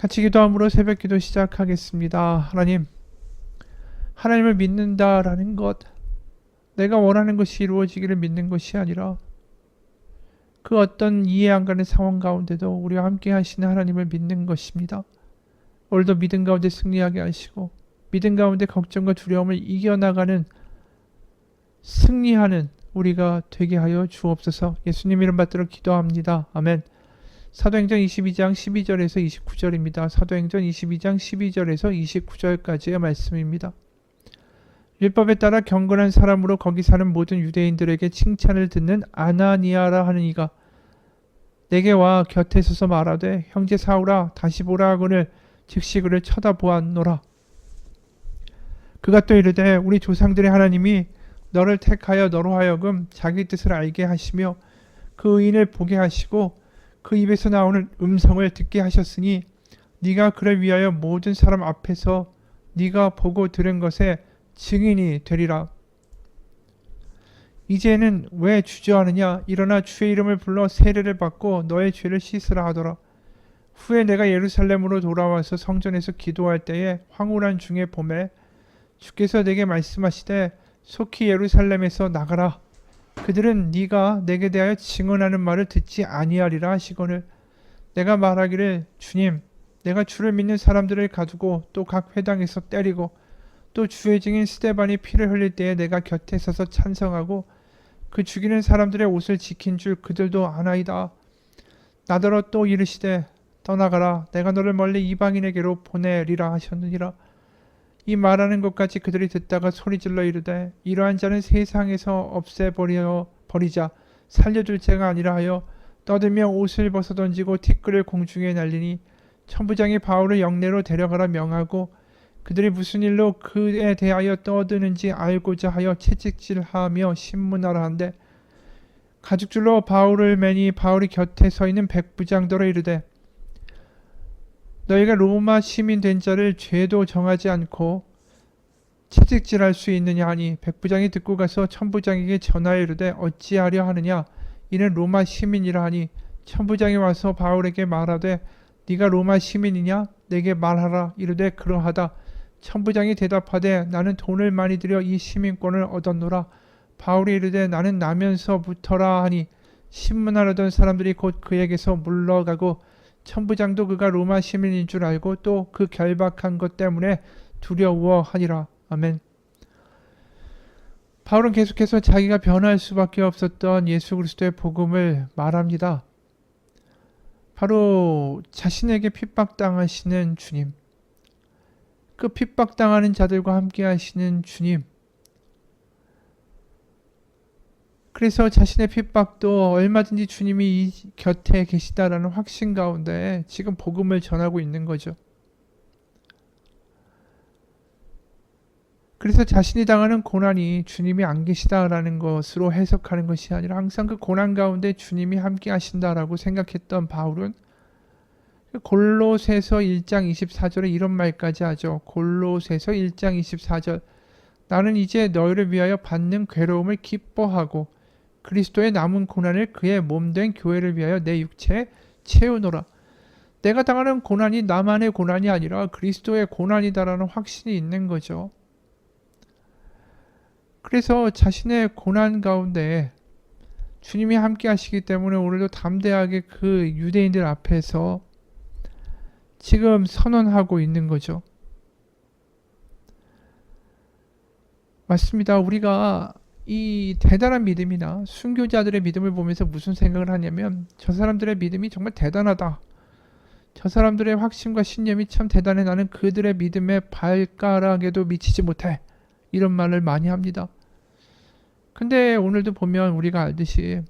같이 기도함으로 새벽 기도 시작하겠습니다. 하나님을 믿는다라는 것, 내가 원하는 것이 이루어지기를 믿는 것이 아니라 그 어떤 이해 안 가는 상황 가운데도 우리와 함께 하시는 하나님을 믿는 것입니다. 오늘도 믿음 가운데 승리하게 하시고 믿음 가운데 걱정과 두려움을 이겨나가는 승리하는 우리가 되게 하여 주옵소서. 예수님 이름 받들어 기도합니다. 아멘. 사도행전 22장 12절에서 29절입니다. 사도행전 22장 12절에서 29절까지의 말씀입니다. 율법에 따라 경건한 사람으로 거기 사는 모든 유대인들에게 칭찬을 듣는 아나니아라 하는 이가 내게 와 곁에 서서 말하되 형제 사울아 다시 보라 하거늘 즉시 그를 쳐다보았노라. 그가 또 이르되 우리 조상들의 하나님이 너를 택하여 너로 하여금 자기 뜻을 알게 하시며 그 의인을 보게 하시고 그 입에서 나오는 음성을 듣게 하셨으니 네가 그를 위하여 모든 사람 앞에서 네가 보고 들은 것에 증인이 되리라. 이제는 왜 주저하느냐? 일어나 주의 이름을 불러 세례를 받고 너의 죄를 씻으라 하더라. 후에 내가 예루살렘으로 돌아와서 성전에서 기도할 때에 황홀한 중에 봄에 주께서 내게 말씀하시되 속히 예루살렘에서 나가라. 그들은 네가 내게 대하여 증언하는 말을 듣지 아니하리라 하시거늘 내가 말하기를 주님 내가 주를 믿는 사람들을 가두고 또 각 회당에서 때리고 또 주의 증인 스데반이 피를 흘릴 때에 내가 곁에 서서 찬성하고 그 죽이는 사람들의 옷을 지킨 줄 그들도 아나이다. 나더러 또 이르시되 떠나가라 내가 너를 멀리 이방인에게로 보내리라 하셨느니라. 이 말하는 것까지 그들이 듣다가 소리질러 이르되 이러한 자는 세상에서 없애버리자 살려둘 자가 아니라 하여 떠들며 옷을 벗어 던지고 티끌을 공중에 날리니 천부장이 바울을 영내로 데려가라 명하고 그들이 무슨 일로 그에 대하여 떠드는지 알고자 하여 채찍질하며 신문하라 한데 가죽줄로 바울을 매니 바울이 곁에 서 있는 백부장더러 이르되 너희가 로마 시민 된 자를 죄도 정하지 않고 채찍질할 수 있느냐 하니 백부장이 듣고 가서 천부장에게 전하여 이르되 어찌하려 하느냐 이는 로마 시민이라 하니 천부장이 와서 바울에게 말하되 네가 로마 시민이냐 내게 말하라. 이르되 그러하다. 천부장이 대답하되 나는 돈을 많이 들여 이 시민권을 얻었노라. 바울이 이르되 나는 나면서부터라 하니 신문하려던 사람들이 곧 그에게서 물러가고 천부장도 그가 로마 시민인 줄 알고 또 그 결박한 것 때문에 두려워하니라. 아멘. 바울은 계속해서 자기가 변할 수밖에 없었던 예수 그리스도의 복음을 말합니다. 바로 자신에게 핍박당하시는 주님, 그 핍박당하는 자들과 함께 하시는 주님, 그래서 자신의 핍박도 얼마든지 주님이 이 곁에 계시다라는 확신 가운데 지금 복음을 전하고 있는 거죠. 그래서 자신이 당하는 고난이 주님이 안 계시다라는 것으로 해석하는 것이 아니라 항상 그 고난 가운데 주님이 함께 하신다라고 생각했던 바울은 골로새서 1장 24절에 이런 말까지 하죠. 골로새서 1장 24절 나는 이제 너희를 위하여 받는 괴로움을 기뻐하고 그리스도의 남은 고난을 그의 몸된 교회를 위하여 내 육체에 채우노라. 내가 당하는 고난이 나만의 고난이 아니라 그리스도의 고난이다라는 확신이 있는 거죠. 그래서 자신의 고난 가운데 주님이 함께 하시기 때문에 오늘도 담대하게 그 유대인들 앞에서 지금 선언하고 있는 거죠. 맞습니다. 우리가 이 대단한 믿음이나 순교자들의 믿음을 보면서 무슨 생각을 하냐면 저 사람들의 믿음이 정말 대단하다. 저 사람들의 확신과 신념이 참 대단해. 나는 그들의 믿음의 발가락에도 미치지 못해. 이런 말을 많이 합니다. 근데 오늘도 보면 우리가 알듯이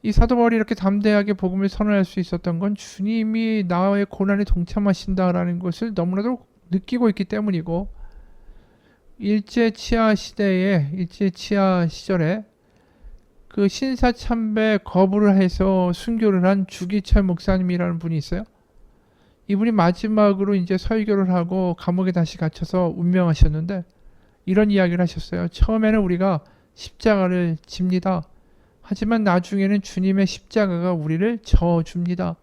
이 사도 바울이 이렇게 담대하게 복음을 선언할 수 있었던 건 주님이 나의 고난에 동참하신다라는 것을 너무나도 느끼고 있기 때문이고 일제치하 시절에 그 신사참배 거부를 해서 순교를 한 주기철 목사님이라는 분이 있어요. 이분이 마지막으로 이제 설교를 하고 감옥에 다시 갇혀서 운명하셨는데 이런 이야기를 하셨어요. 처음에는 우리가 십자가를 집니다. 하지만 나중에는 주님의 십자가가 우리를 저어줍니다.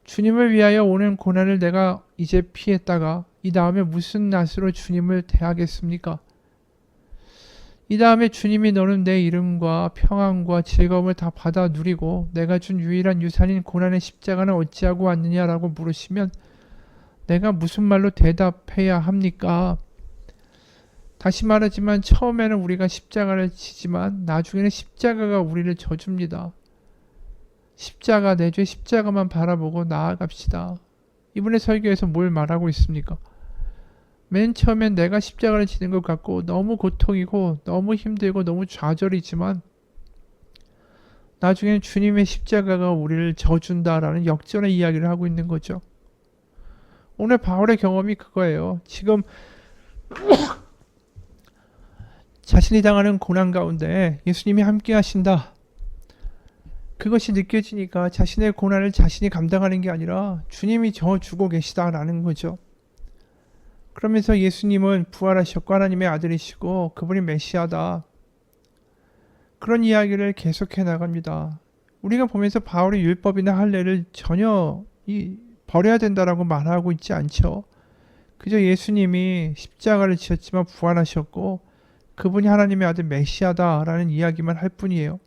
주님을 위하여 오는 고난을 내가 이제 피했다가 이 다음에 무슨 낯으로 주님을 대하겠습니까? 이 다음에 주님이 너는 내 이름과 평안과 즐거움을 다 받아 누리고 내가 준 유일한 유산인 고난의 십자가는 어찌하고 왔느냐라고 물으시면 내가 무슨 말로 대답해야 합니까? 다시 말하지만 처음에는 우리가 십자가를 지지만 나중에는 십자가가 우리를 져줍니다. 십자가, 내 죄 십자가만 바라보고 나아갑시다. 이번에 설교에서 뭘 말하고 있습니까? 맨 처음엔 내가 십자가를 지는 것 같고 너무 고통이고 너무 힘들고 너무 좌절이지만 나중에는 주님의 십자가가 우리를 져준다라는 역전의 이야기를 하고 있는 거죠. 오늘 바울의 경험이 그거예요. 지금 자신이 당하는 고난 가운데 예수님이 함께 하신다. 그것이 느껴지니까 자신의 고난을 자신이 감당하는 게 아니라 주님이 져주고 계시다라는 거죠. 그러면서 예수님은 부활하셨고 하나님의 아들이시고 그분이 메시아다. 그런 이야기를 계속해 나갑니다. 우리가 보면서 바울이 율법이나 할례를 전혀 버려야 된다라고 말하고 있지 않죠. 그저 예수님이 십자가를 지셨지만 부활하셨고 그분이 하나님의 아들 메시아다라는 이야기만 할 뿐이에요.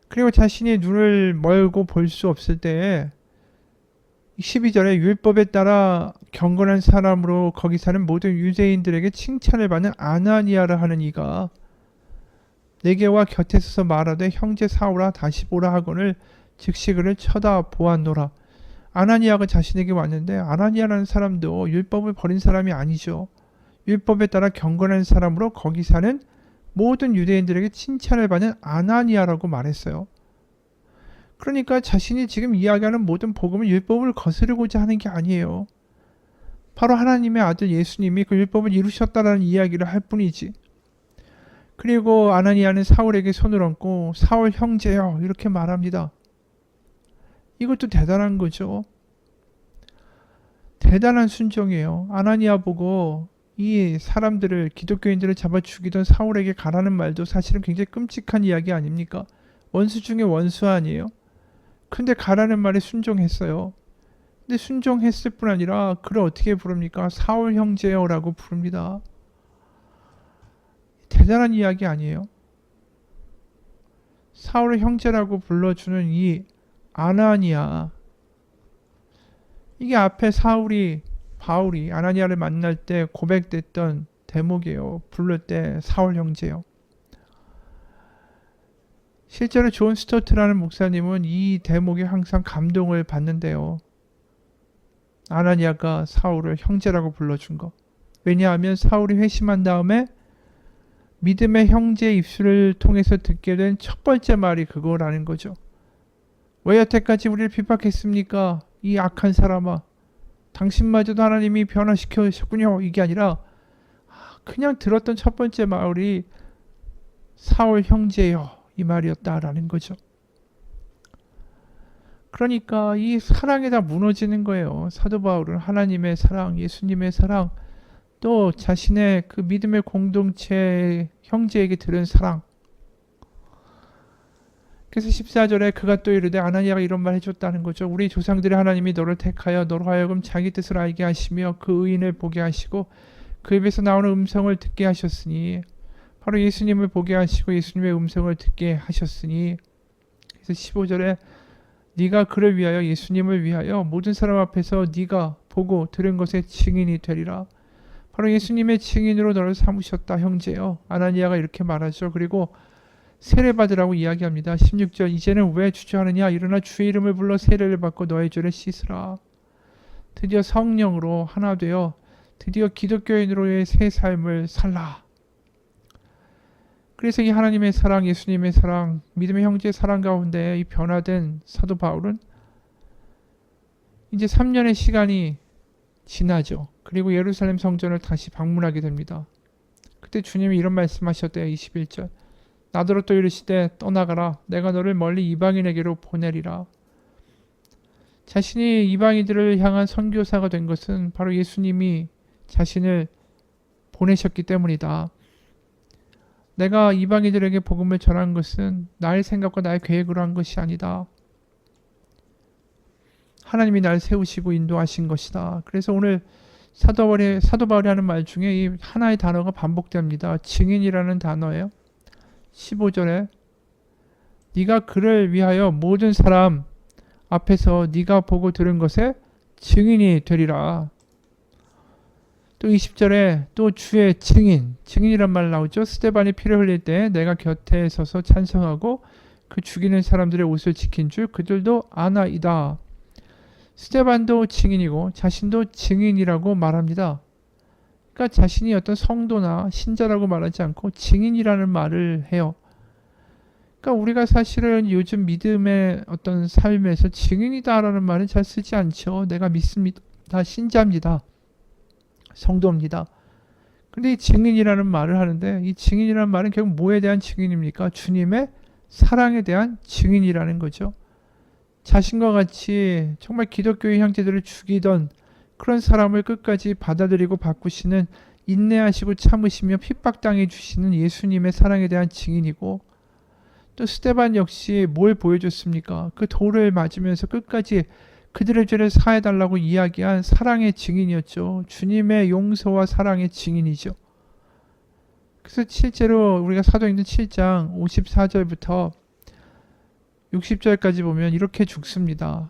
그리고 자신이 눈을 멀고 볼 수 없을 때에 12절에 율법에 따라 경건한 사람으로 거기 사는 모든 유대인들에게 칭찬을 받는 아나니아라 하는 이가 내게 와 곁에 서서 말하되 형제 사울아 다시 보라 하거늘 즉시 그를 쳐다보았노라. 아나니아가 자신에게 왔는데 아나니아라는 사람도 율법을 버린 사람이 아니죠. 율법에 따라 경건한 사람으로 거기 사는 모든 유대인들에게 칭찬을 받는 아나니아라고 말했어요. 그러니까 자신이 지금 이야기하는 모든 복음은 율법을 거스르고자 하는 게 아니에요. 바로 하나님의 아들 예수님이 그 율법을 이루셨다라는 이야기를 할 뿐이지. 그리고 아나니아는 사울에게 손을 얹고 사울 형제여 이렇게 말합니다. 이것도 대단한 거죠. 대단한 순종이에요. 아나니아 보고 이 사람들을 기독교인들을 잡아 죽이던 사울에게 가라는 말도 사실은 굉장히 끔찍한 이야기 아닙니까? 원수 중에 원수 아니에요? 근데 가라는 말에 순종했어요. 근데 순종했을 뿐 아니라 그를 어떻게 부릅니까? 사울 형제여라고 부릅니다. 대단한 이야기 아니에요? 사울의 형제라고 불러주는 이 아나니아, 이게 앞에 바울이 아나니아를 만날 때 고백됐던 대목이에요. 부를 때 사울 형제요. 실제로 존 스토트라는 목사님은 이 대목에 항상 감동을 받는데요. 아나니아가 사울을 형제라고 불러준 거. 왜냐하면 사울이 회심한 다음에 믿음의 형제의 입술을 통해서 듣게 된 첫 번째 말이 그거라는 거죠. 왜 여태까지 우리를 핍박했습니까? 이 악한 사람아. 당신마저도 하나님이 변화시켜주셨군요. 이게 아니라 그냥 들었던 첫 번째 말이 사울 형제여 이 말이었다라는 거죠. 그러니까 이 사랑에 다 무너지는 거예요. 사도 바울은 하나님의 사랑, 예수님의 사랑, 또 자신의 그 믿음의 공동체 형제에게 들은 사랑. 그래서 14절에 그가 또 이르되 아나니아가 이런 말 해줬다는 거죠. 우리 조상들의 하나님이 너를 택하여 너로 하여금 자기 뜻을 알게 하시며 그 의인을 보게 하시고 그 입에서 나오는 음성을 듣게 하셨으니 바로 예수님을 보게 하시고 예수님의 음성을 듣게 하셨으니. 그래서 15절에 네가 그를 위하여 예수님을 위하여 모든 사람 앞에서 네가 보고 들은 것의 증인이 되리라. 바로 예수님의 증인으로 너를 삼으셨다 형제여. 아나니아가 이렇게 말하죠. 그리고 세례받으라고 이야기합니다. 16절 이제는 왜 주저하느냐 일어나 주의 이름을 불러 세례를 받고 너의 죄를 씻으라. 드디어 성령으로 하나 되어 드디어 기독교인으로의 새 삶을 살라. 그래서 이 하나님의 사랑, 예수님의 사랑, 믿음의 형제의 사랑 가운데 이 변화된 사도 바울은 이제 3년의 시간이 지나죠. 그리고 예루살렘 성전을 다시 방문하게 됩니다. 그때 주님이 이런 말씀하셨대요. 21절 나더러 또 이르시되 떠나가라 내가 너를 멀리 이방인에게로 보내리라. 자신이 이방인들을 향한 선교사가 된 것은 바로 예수님이 자신을 보내셨기 때문이다. 내가 이방인들에게 복음을 전한 것은 나의 생각과 나의 계획으로 한 것이 아니다. 하나님이 날 세우시고 인도하신 것이다. 그래서 오늘 사도 바울이 하는 말 중에 이 하나의 단어가 반복됩니다. 증인이라는 단어예요. 15절에 네가 그를 위하여 모든 사람 앞에서 네가 보고 들은 것에 증인이 되리라. 또 20절에 또 주의 증인이란 말 나오죠. 스데반이 피를 흘릴 때 내가 곁에 서서 찬성하고 그 죽이는 사람들의 옷을 지킨 줄 그들도 아나이다. 스데반도 증인이고 자신도 증인이라고 말합니다. 그러니까 자신이 어떤 성도나 신자라고 말하지 않고 증인이라는 말을 해요. 그러니까 우리가 사실은 요즘 믿음의 어떤 삶에서 증인이다라는 말은 잘 쓰지 않죠. 내가 믿습니다. 신자입니다. 성도입니다. 근데 이 증인이라는 말을 하는데 이 증인이라는 말은 결국 뭐에 대한 증인입니까? 주님의 사랑에 대한 증인이라는 거죠. 자신과 같이 정말 기독교의 형제들을 죽이던 그런 사람을 끝까지 받아들이고 바꾸시는 인내하시고 참으시며 핍박당해 주시는 예수님의 사랑에 대한 증인이고 또 스데반 역시 뭘 보여줬습니까? 그 돌을 맞으면서 끝까지 그들의 죄를 사해달라고 이야기한 사랑의 증인이었죠. 주님의 용서와 사랑의 증인이죠. 그래서 실제로 우리가 사도행전 7장 54절부터 60절까지 보면 이렇게 죽습니다.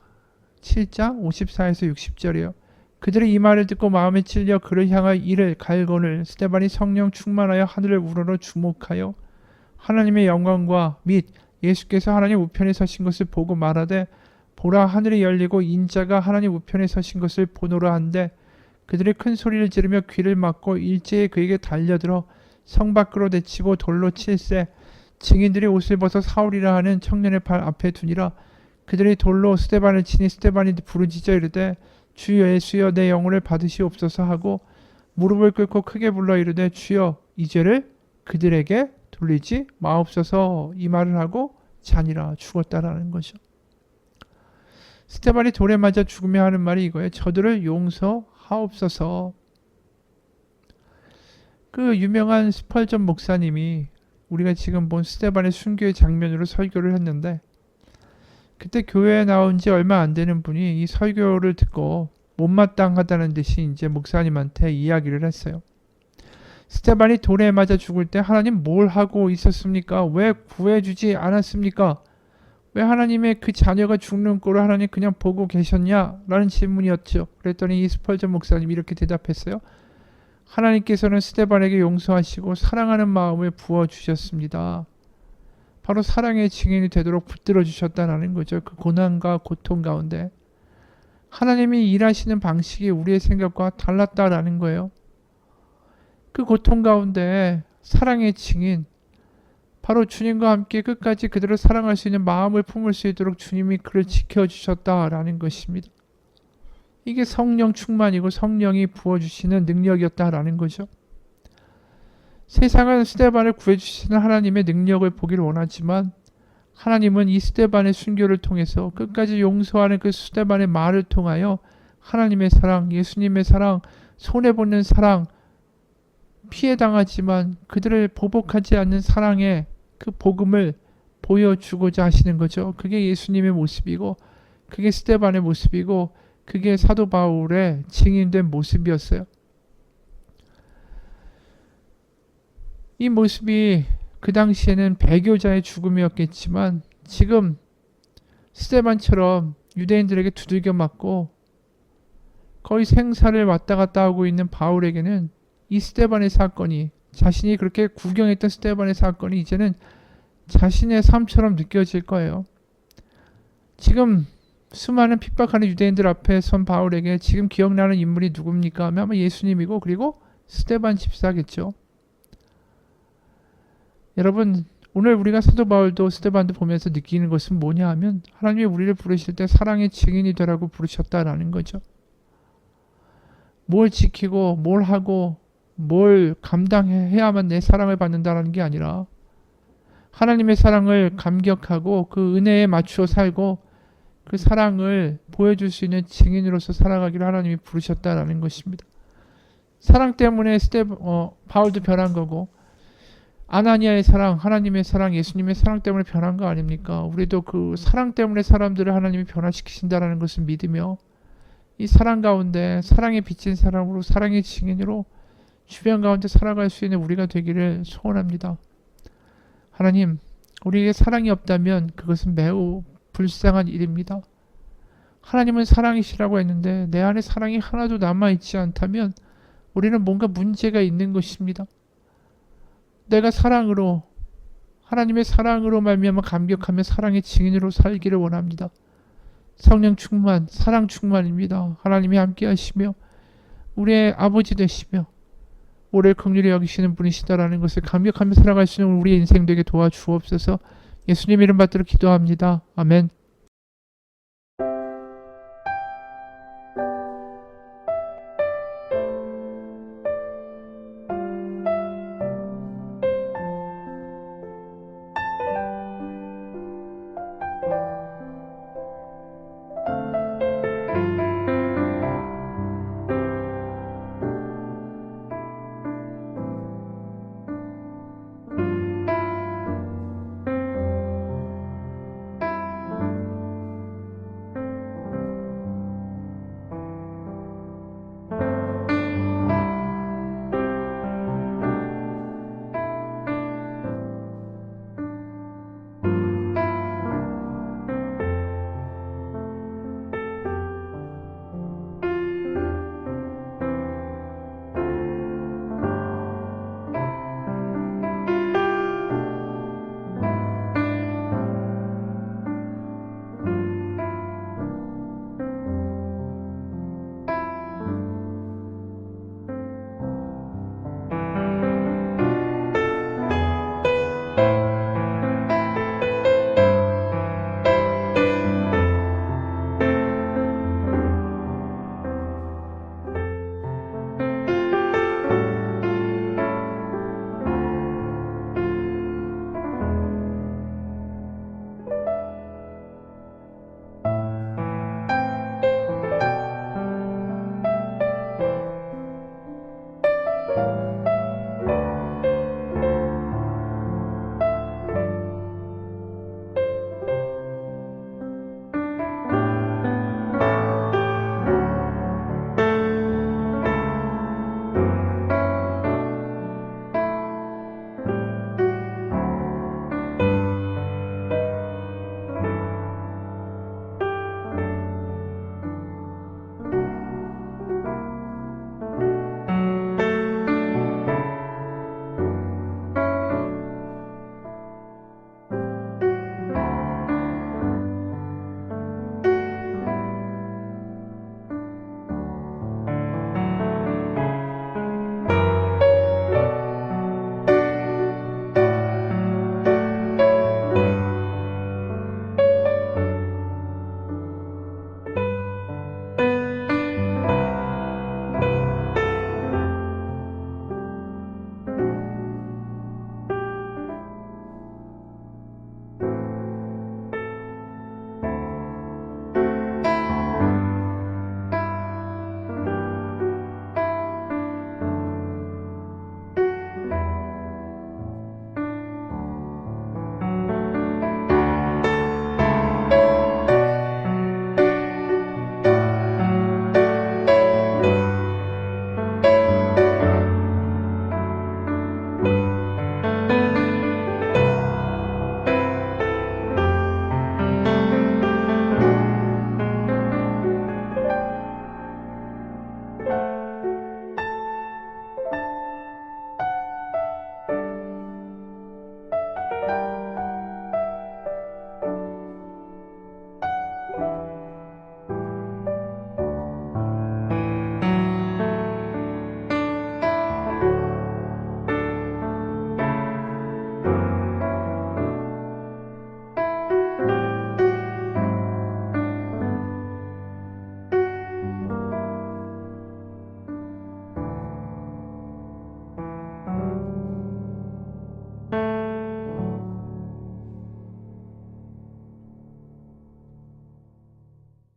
7장 54에서 60절이에요. 그들의 이 말을 듣고 마음에 찔려 그를 향하여 이를 갈거늘 스데반이 성령 충만하여 하늘을 우러러 주목하여 하나님의 영광과 및 예수께서 하나님 우편에 서신 것을 보고 말하되 보라 하늘이 열리고 인자가 하나님 우편에 서신 것을 보노라 한데 그들이 큰 소리를 지르며 귀를 막고 일제히 그에게 달려들어 성 밖으로 내치고 돌로 칠세 증인들이 옷을 벗어 사울이라 하는 청년의 발 앞에 두니라. 그들이 돌로 스데반을 치니 스데반이 부르짖어 이르되 주여 예수여 내 영혼을 받으시옵소서 하고 무릎을 꿇고 크게 불러 이르되 주여 이 죄를 그들에게 돌리지 마옵소서 이 말을 하고 자니라. 죽었다라는 거죠. 스데반이 돌에 맞아 죽으며 하는 말이 이거예요. 저들을 용서하옵소서. 그 유명한 스펄전 목사님이 우리가 지금 본 스데반의 순교의 장면으로 설교를 했는데 그때 교회에 나온 지 얼마 안 되는 분이 이 설교를 듣고 못마땅하다는 듯이 이제 목사님한테 이야기를 했어요. 스데반이 돌에 맞아 죽을 때 하나님 뭘 하고 있었습니까? 왜 구해주지 않았습니까? 왜 하나님의 그 자녀가 죽는 꼴을 하나님 그냥 보고 계셨냐? 라는 질문이었죠. 그랬더니 이 스펄전 목사님이 이렇게 대답했어요. 하나님께서는 스데반에게 용서하시고 사랑하는 마음을 부어주셨습니다. 바로 사랑의 증인이 되도록 붙들어 주셨다는 거죠. 그 고난과 고통 가운데. 하나님이 일하시는 방식이 우리의 생각과 달랐다라는 거예요. 그 고통 가운데 사랑의 증인, 바로 주님과 함께 끝까지 그들을 사랑할 수 있는 마음을 품을 수 있도록 주님이 그를 지켜주셨다라는 것입니다. 이게 성령 충만이고 성령이 부어주시는 능력이었다라는 거죠. 세상은 스데반을 구해주시는 하나님의 능력을 보기를 원하지만 하나님은 이 스데반의 순교를 통해서 끝까지 용서하는 그 스데반의 말을 통하여 하나님의 사랑, 예수님의 사랑, 손해보는 사랑, 피해당하지만 그들을 보복하지 않는 사랑의 그 복음을 보여주고자 하시는 거죠. 그게 예수님의 모습이고 그게 스데반의 모습이고 그게 사도 바울의 증인된 모습이었어요. 이 모습이 그 당시에는 배교자의 죽음이었겠지만 지금 스데반처럼 유대인들에게 두들겨 맞고 거의 생사를 왔다 갔다 하고 있는 바울에게는 이 스데반의 사건이 자신이 그렇게 구경했던 스데반의 사건이 이제는 자신의 삶처럼 느껴질 거예요. 지금 수많은 핍박하는 유대인들 앞에 선 바울에게 지금 기억나는 인물이 누굽니까? 하면 아마 예수님이고 그리고 스데반 집사겠죠. 여러분 오늘 우리가 사도 바울도 스데반도 보면서 느끼는 것은 뭐냐 하면 하나님이 우리를 부르실 때 사랑의 증인이 되라고 부르셨다라는 거죠. 뭘 지키고 뭘 하고 뭘 감당해야만 내 사랑을 받는다라는 게 아니라 하나님의 사랑을 감격하고 그 은혜에 맞추어 살고 그 사랑을 보여줄 수 있는 증인으로서 살아가기를 하나님이 부르셨다라는 것입니다. 사랑 때문에 바울도 변한 거고 아나니아의 사랑, 하나님의 사랑, 예수님의 사랑 때문에 변한 거 아닙니까? 우리도 그 사랑 때문에 사람들을 하나님이 변화시키신다라는 것을 믿으며 이 사랑 가운데 사랑에 비친 사람으로 사랑의 증인으로 주변 가운데 살아갈 수 있는 우리가 되기를 소원합니다. 하나님, 우리에게 사랑이 없다면 그것은 매우 불쌍한 일입니다. 하나님은 사랑이시라고 했는데 내 안에 사랑이 하나도 남아있지 않다면 우리는 뭔가 문제가 있는 것입니다. 내가 사랑으로 하나님의 사랑으로 말미암아 감격하며 사랑의 증인으로 살기를 원합니다. 성령 충만, 사랑 충만입니다. 하나님이 함께 하시며 우리의 아버지 되시며 우리를 긍휼히 여기시는 분이시다라는 것을 감격하며 살아갈 수 있는 우리의 인생 되게 도와주옵소서. 예수님 이름 받들어 기도합니다. 아멘.